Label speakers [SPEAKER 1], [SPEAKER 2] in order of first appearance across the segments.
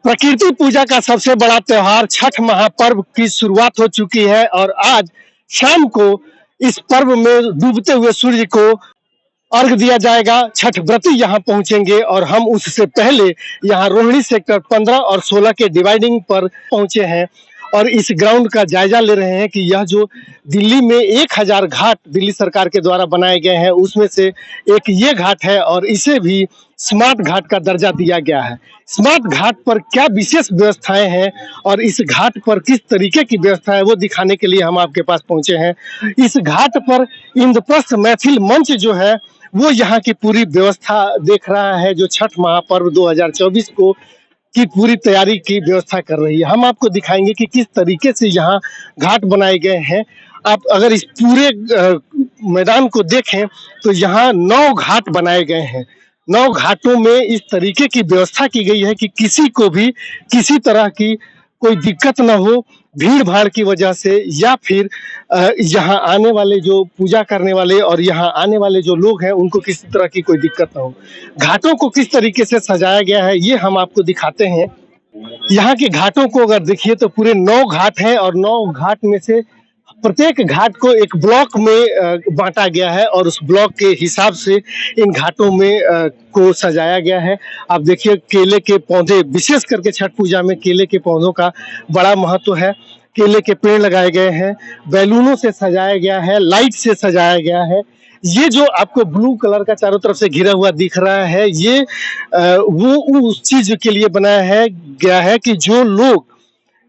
[SPEAKER 1] प्रकृति पूजा का सबसे बड़ा त्योहार छठ महापर्व की शुरुआत हो चुकी है और आज शाम को इस पर्व में डूबते हुए सूर्य को अर्घ दिया जाएगा। छठ व्रती यहाँ पहुंचेंगे और हम उससे पहले यहाँ रोहिणी सेक्टर 15 और 16 के डिवाइडिंग पर पहुंचे हैं और इस ग्राउंड का जायजा ले रहे हैं कि यह जो दिल्ली में 1000 घाट दिल्ली सरकार के द्वारा बनाए गए हैं उसमें से एक ये घाट है और इसे भी स्मार्ट घाट का दर्जा दिया गया है। स्मार्ट घाट पर क्या विशेष व्यवस्थाएं हैं और इस घाट पर किस तरीके की व्यवस्था है वो दिखाने के लिए हम आपके पास पहुंचे हैं। इस घाट पर इंद्रप्रस्थ मैथिल मंच जो है वो यहाँ की पूरी व्यवस्था देख रहा है, जो छठ महापर्व 2024 को की पूरी तैयारी की व्यवस्था कर रही है। हम आपको दिखाएंगे कि किस तरीके से यहाँ घाट बनाए गए हैं। आप अगर इस पूरे मैदान को देखें तो यहाँ 9 घाट बनाए गए हैं। 9 घाटों में इस तरीके की व्यवस्था की गई है कि किसी को भी किसी तरह की कोई दिक्कत ना हो, भीड़ भाड़ की वजह से या फिर यहाँ आने वाले जो पूजा करने वाले और यहाँ आने वाले जो लोग हैं उनको किसी तरह की कोई दिक्कत ना हो। घाटों को किस तरीके से सजाया गया है ये हम आपको दिखाते हैं। यहाँ के घाटों को अगर देखिए तो पूरे 9 घाट हैं और 9 घाट में से प्रत्येक घाट को एक ब्लॉक में बांटा गया है और उस ब्लॉक के हिसाब से इन घाटों में को सजाया गया है। आप देखिए केले के पौधे, विशेष करके छठ पूजा में केले के पौधों का बड़ा महत्व है। केले के पेड़ लगाए गए हैं, बैलूनों से सजाया गया है, लाइट से सजाया गया है। ये जो आपको ब्लू कलर का चारों तरफ से घिरा हुआ दिख रहा है ये वो उस चीज के लिए बनाया है गया है कि जो लोग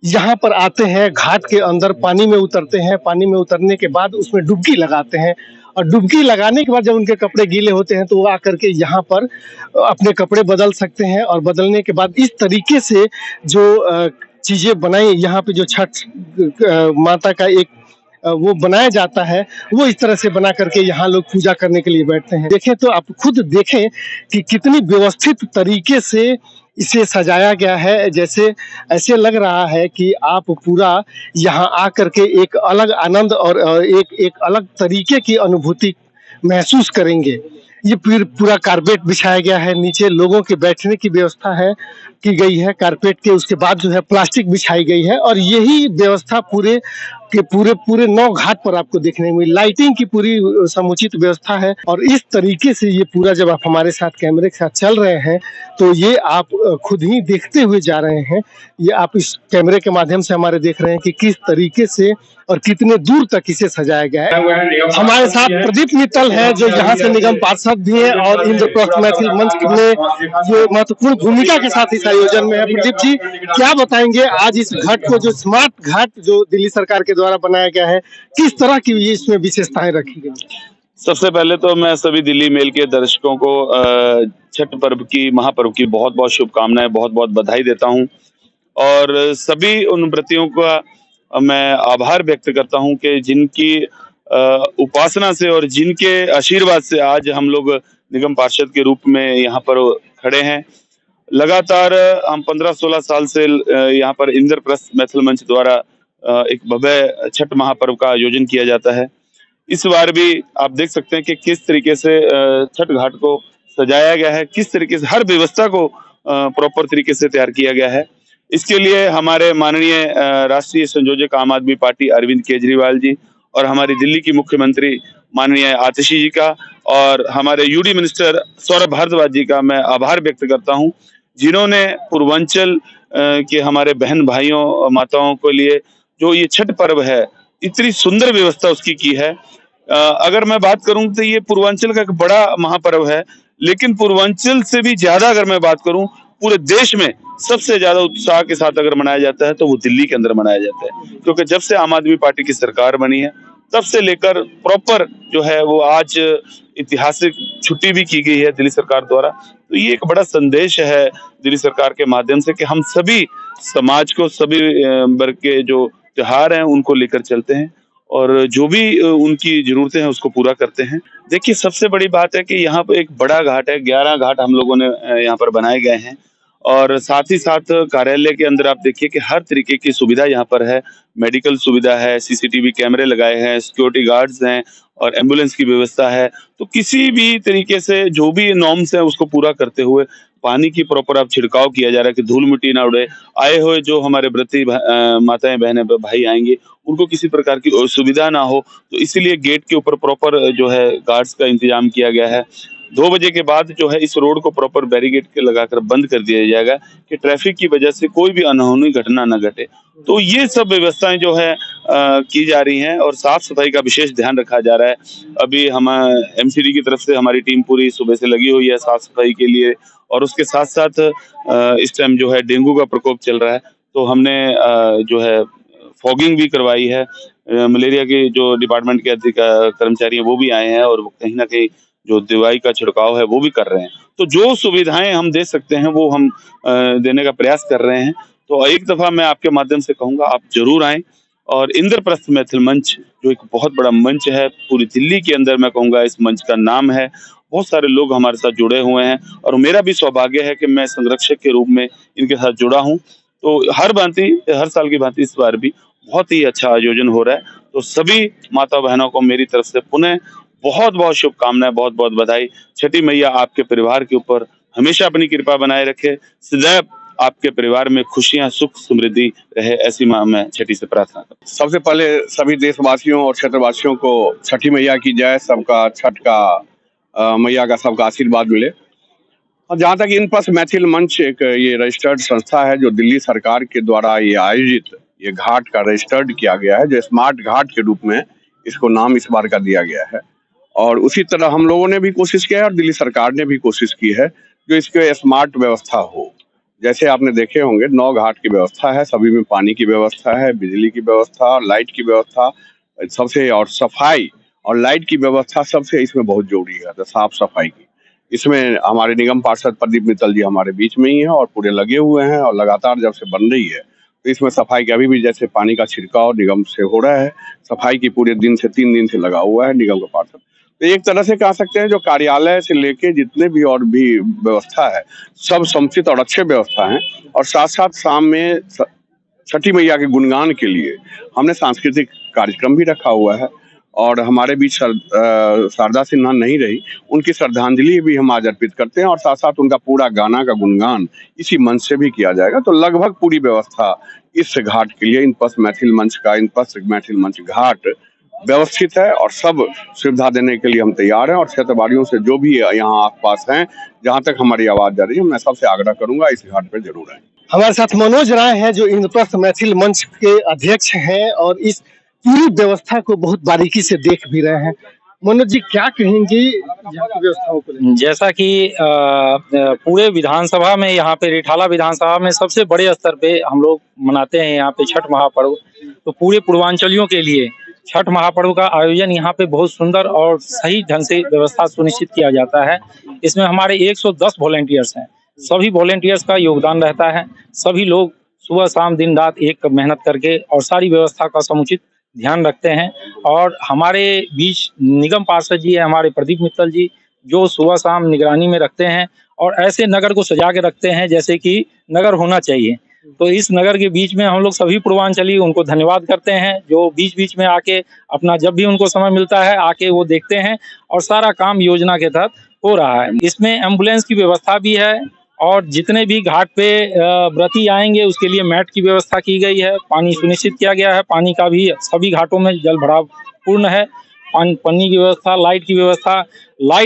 [SPEAKER 1] यहाँ पर आते हैं घाट के अंदर पानी में उतरते हैं, पानी में उतरने के बाद उसमें डुबकी लगाते हैं और डुबकी लगाने के बाद जब उनके कपड़े गीले होते हैं तो वो आकर के यहाँ पर अपने कपड़े बदल सकते हैं और बदलने के बाद इस तरीके से जो चीजें बनाई यहाँ पे, जो छठ माता का एक वो बनाया जाता है, वो इस तरह से बना करके यहाँ लोग पूजा करने के लिए बैठते हैं। देखें तो आप खुद देखें कि कितनी व्यवस्थित तरीके से इसे सजाया गया है। जैसे ऐसे लग रहा है कि आप पूरा यहाँ आकर के एक अलग आनंद और एक अलग तरीके की अनुभूति महसूस करेंगे। ये पूरा कारपेट बिछाया गया है, नीचे लोगों के बैठने की व्यवस्था है की गई है कारपेट के, उसके बाद जो है प्लास्टिक बिछाई गई है और यही व्यवस्था पूरे के पूरे 9 घाट पर आपको देखने में लाइटिंग की पूरी समुचित व्यवस्था है। और इस तरीके से ये पूरा जब आप हमारे साथ कैमरे के साथ चल रहे हैं तो ये आप खुद ही देखते हुए जा रहे हैं। ये आप इस कैमरे के माध्यम से हमारे देख रहे हैं कि किस तरीके से और कितने दूर तक इसे सजाया गया है। हमारे साथ प्रदीप मित्तल है जो यहाँ से निगम पार्षद भी है और इंद्रप्रस्थ मैथिल मंच में जो महत्वपूर्ण भूमिका के साथ इस आयोजन में है। प्रदीप जी, क्या बताएंगे आज इस घाट को, जो स्मार्ट घाट जो दिल्ली सरकार के द्वारा बनाया गया है, किस तरह की इसमें विशेषताएं रखी गई?
[SPEAKER 2] सबसे पहले तो मैं सभी दिल्ली मेल के दर्शकों को छठ पर्व की, महापर्व की बहुत बहुत शुभकामनाएं, बहुत बहुत बधाई देता हूं और सभी उन व्रतियों का मैं आभार व्यक्त करता हूं कि जिनकी उपासना से और जिनके आशीर्वाद से आज हम लोग निगम पार्षद के रूप में यहाँ पर खड़े हैं। लगातार हम 15-16 साल से यहाँ पर इंद्रप्रस्थ मैथिल मंच द्वारा एक भव्य छठ महापर्व का आयोजन किया जाता है। इस बार भी आप देख सकते हैं कि किस तरीके से छठ घाट को सजाया गया है, किस तरीके से हर व्यवस्था को प्रॉपर तरीके से तैयार किया गया है। इसके लिए हमारे माननीय राष्ट्रीय संयोजक आम आदमी पार्टी अरविंद केजरीवाल जी और हमारी दिल्ली की मुख्यमंत्री माननीय आतिशी जी का और हमारे यूडी मिनिस्टर सौरभ भारद्वाज जी का मैं आभार व्यक्त करता हूं, जिन्होंने पूर्वांचल के हमारे बहन भाइयों माताओं के लिए जो ये छठ पर्व है इतनी सुंदर व्यवस्था उसकी की है। अगर मैं बात करूं तो ये पूर्वांचल का एक बड़ा महापर्व है, लेकिन पूर्वांचल से भी ज्यादा अगर मैं बात करूं पूरे देश में सबसे ज्यादा उत्साह के साथ अगर मनाया जाता है तो वो दिल्ली के अंदर मनाया जाता है, क्योंकि जब से आम आदमी पार्टी की सरकार बनी है तब से लेकर प्रॉपर जो है वो आज ऐतिहासिक छुट्टी भी की गई है दिल्ली सरकार द्वारा। तो ये एक बड़ा संदेश है दिल्ली सरकार के माध्यम से कि हम सभी समाज को, सभी वर्ग के जो त्योहार हैं उनको लेकर चलते हैं और जो भी उनकी जरूरतें हैं उसको पूरा करते हैं। देखिए, सबसे बड़ी बात है कि यहाँ पे एक बड़ा घाट है, 11 घाट हम लोगों ने यहाँ पर बनाए गए हैं और साथ ही साथ कार्यालय के अंदर आप देखिए कि हर तरीके की सुविधा यहाँ पर है। मेडिकल सुविधा है, सीसीटीवी कैमरे लगाए हैं, सिक्योरिटी गार्ड्स हैं और एम्बुलेंस की व्यवस्था है। तो किसी भी तरीके से जो भी नॉर्म्स है उसको पूरा करते हुए पानी की प्रॉपर अब छिड़काव किया जा रहा है कि धूल मिट्टी ना उड़े। आए हुए जो हमारे व्रती माताएँ, बहनें, भाई आएँगे, उनको किसी प्रकार की असुविधा ना हो, तो इसीलिए गेट के ऊपर प्रॉपर जो है गार्ड्स का इंतज़ाम किया गया है। 2 बजे के बाद जो है इस रोड को प्रॉपर बैरिकेड के लगाकर बंद कर दिया जाएगा कि ट्रैफिक की वजह से कोई भी अनहोनी घटना ना घटे। तो ये सब व्यवस्थाएँ जो है की जा रही हैं और साफ-सफाई का विशेष ध्यान रखा जा रहा है। अभी हम एमसीडी की तरफ से हमारी टीम पूरी सुबह से लगी हुई है साफ-सफाई के लिए और उसके साथ-साथ इस टाइम जो है डेंगू का प्रकोप चल रहा है, तो हमने जो है फॉगिंग भी करवाई है। मलेरिया के जो डिपार्टमेंट के कर्मचारी हैं वो भी आए हैं और वो कहीं न कहीं जो दवाई का छिड़काव है वो भी कर रहे हैं। तो जो सुविधाएँ हम दे सकते हैं वो हम देने का प्रयास कर रहे हैं। तो एक दफ़ा मैं आपके माध्यम से कहूँगा आप ज़रूर आएँ और इंद्रप्रस्थ मैथिल मंच जो एक बहुत बड़ा मंच है, पूरी दिल्ली के अंदर मैं कहूँगा इस मंच का नाम है। बहुत सारे लोग हमारे साथ जुड़े हुए हैं और मेरा भी सौभाग्य है कि मैं संरक्षक के रूप में इनके साथ जुड़ा हूँ। तो हर साल की भांति इस बार भी बहुत ही अच्छा आयोजन हो रहा है। तो सभी माता-बहनों को मेरी तरफ से पुनः बहुत-बहुत शुभकामनाएँ, बहुत-बहुत बधाई। छठी मैया आपके परिवार के ऊपर हमेशा अपनी कृपा बनाए रखे। सदैव आपके परिवार में खुशियाँ, सुख, समृद्धि रहे, ऐसी माँ मैं छठी से प्रार्थना करता हूँ।
[SPEAKER 3] सबसे पहले सभी देशवासियों और क्षेत्रवासियों को छठी मैया की जय। सबका छठ का मैया का सबका आशीर्वाद मिले। और जहाँ तक इनपस मैथिल मंच एक ये रजिस्टर्ड संस्था है जो दिल्ली सरकार के द्वारा ये आयोजित ये घाट का रजिस्टर्ड किया गया है, जो स्मार्ट घाट के रूप में इसको नाम इस बार का दिया गया है। और उसी तरह हम लोगों ने भी कोशिश किया है और दिल्ली सरकार ने भी कोशिश की है जो इसके स्मार्ट व्यवस्था हो। जैसे आपने देखे होंगे 9 घाट की व्यवस्था है, सभी में पानी की व्यवस्था है, बिजली की व्यवस्था, लाइट की व्यवस्था, सबसे और सफाई और लाइट की व्यवस्था सबसे इसमें बहुत जरूरी है, तो साफ सफाई की। इसमें हमारे निगम पार्षद प्रदीप मित्तल जी हमारे बीच में ही हैं और पूरे लगे हुए हैं और लगातार जब से बन रही है तो इसमें सफाई की अभी भी जैसे पानी का छिड़काव निगम से हो रहा है, सफाई की पूरे 3 दिन से लगा हुआ है निगम का पार्षद। तो एक तरह से कह सकते हैं जो कार्यालय से लेके जितने भी और भी व्यवस्था है सब समुचित और अच्छे व्यवस्था हैं। और साथ साथ शाम में छठी मैया के गुणगान के लिए हमने सांस्कृतिक कार्यक्रम भी रखा हुआ है और हमारे बीच शारदा सिन्हा नहीं रही, उनकी श्रद्धांजलि भी हम आज अर्पित करते हैं और साथ साथ उनका पूरा गाना का गुणगान इसी मंच से भी किया जाएगा। तो लगभग पूरी व्यवस्था इस घाट के लिए इनपस मैथिल मंच घाट व्यवस्थित है और सब सुविधा देने के लिए हम तैयार हैं। और क्षेत्रवासियों से जो भी यहाँ आसपास हैं, जहाँ तक हमारी आवाज जा रही है, मैं सबसे आग्रह करूंगा इस घाट पर जरूर आए।
[SPEAKER 1] हमारे साथ मनोज राय हैं जो इंद्रप्रस्थ मैथिल मंच के अध्यक्ष हैं और इस पूरी व्यवस्था को बहुत बारीकी से देख भी रहे हैं। मनोज जी क्या कहेंगे यहाँ की व्यवस्थाओं को लेकर?
[SPEAKER 4] जैसा कि पूरे विधानसभा में यहाँ पे रिठाला विधानसभा में सबसे बड़े स्तर पे हम लोग मनाते हैं यहाँ पे छठ महापर्व। तो पूरे पूर्वांचलियों के लिए छठ महापर्व का आयोजन यहाँ पे बहुत सुंदर और सही ढंग से व्यवस्था सुनिश्चित किया जाता है। इसमें हमारे 110 वॉलेंटियर्स हैं, सभी वॉलेंटियर्स का योगदान रहता है। सभी लोग सुबह शाम दिन रात एक मेहनत करके और सारी व्यवस्था का समुचित ध्यान रखते हैं। और हमारे बीच निगम पार्षद जी है, हमारे प्रदीप मित्तल जी, जो सुबह शाम निगरानी में रखते हैं और ऐसे नगर को सजा के रखते हैं जैसे कि नगर होना चाहिए। तो इस नगर के बीच में हम लोग सभी पूर्वांचली उनको धन्यवाद करते हैं जो बीच बीच में आके अपना जब भी उनको समय मिलता है आके वो देखते हैं और सारा काम योजना के तहत हो रहा है। इसमें एम्बुलेंस की व्यवस्था भी है और जितने भी घाट पे व्रती आएंगे उसके लिए मैट की व्यवस्था की गई है। पानी सुनिश्चित किया गया है, पानी का भी सभी घाटों में जल भराव पूर्ण है। पानी की व्यवस्था, लाइट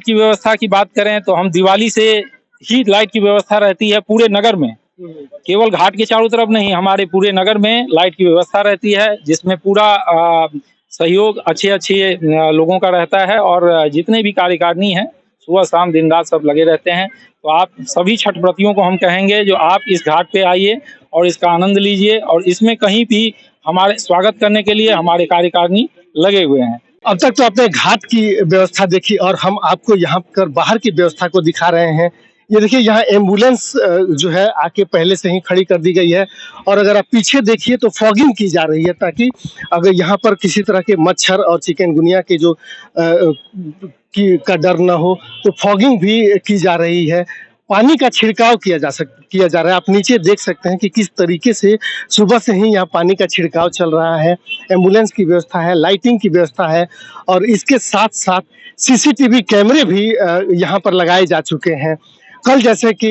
[SPEAKER 4] की व्यवस्था की बात करें तो हम दिवाली से ही लाइट की व्यवस्था रहती है पूरे नगर में, केवल घाट के चारों तरफ नहीं, हमारे पूरे नगर में लाइट की व्यवस्था रहती है जिसमें पूरा सहयोग अच्छे लोगों का रहता है। और जितने भी कार्यकारिणी हैं सुबह शाम दिन रात सब लगे रहते हैं। तो आप सभी छठ व्रतियों को हम कहेंगे जो आप इस घाट पे आइए और इसका आनंद लीजिए और इसमें कहीं भी हमारे स्वागत करने के लिए हमारे कार्यकारिणी लगे हुए हैं।
[SPEAKER 1] अब तक तो आपने घाट की व्यवस्था देखी और हम आपको यहाँ कर बाहर की व्यवस्था को दिखा रहे हैं। ये देखिए यहाँ एम्बुलेंस जो है आके पहले से ही खड़ी कर दी गई है और अगर आप पीछे देखिए तो फॉगिंग की जा रही है ताकि अगर यहाँ पर किसी तरह के मच्छर और चिकनगुनिया के जो का डर ना हो तो फॉगिंग भी की जा रही है। पानी का छिड़काव किया जा रहा है। आप नीचे देख सकते हैं कि किस तरीके से सुबह से ही यहाँ पानी का छिड़काव चल रहा है। एम्बुलेंस की व्यवस्था है, लाइटिंग की व्यवस्था है और इसके साथ साथ सीसीटीवी कैमरे भी यहाँ पर लगाए जा चुके हैं। कल जैसे कि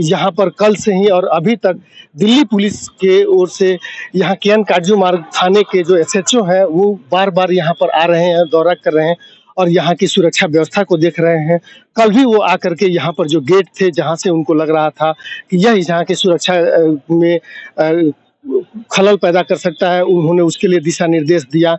[SPEAKER 1] यहाँ पर कल से ही और अभी तक दिल्ली पुलिस के ओर से यहाँ के एन काजू मार्ग थाने के जो एसएचओ हैं वो बार बार यहाँ पर आ रहे हैं, दौरा कर रहे हैं और यहाँ की सुरक्षा व्यवस्था को देख रहे हैं। कल भी वो आकर के यहाँ पर जो गेट थे जहाँ से उनको लग रहा था कि यह यहाँ की सुरक्षा में खलल पैदा कर सकता है, उन्होंने उसके लिए दिशा निर्देश दिया।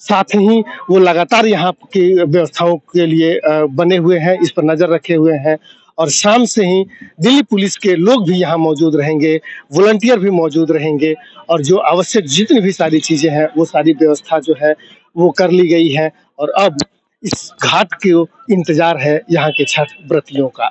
[SPEAKER 1] साथ ही वो लगातार यहाँ की व्यवस्थाओं के लिए बने हुए हैं, इस पर नजर रखे हुए हैं और शाम से ही दिल्ली पुलिस के लोग भी यहाँ मौजूद रहेंगे, वॉलंटियर भी मौजूद रहेंगे और जो आवश्यक जितनी भी सारी चीजें हैं वो सारी व्यवस्था जो है वो कर ली गई है और अब इस घाट के इंतजार है यहाँ के छठ व्रतियों का।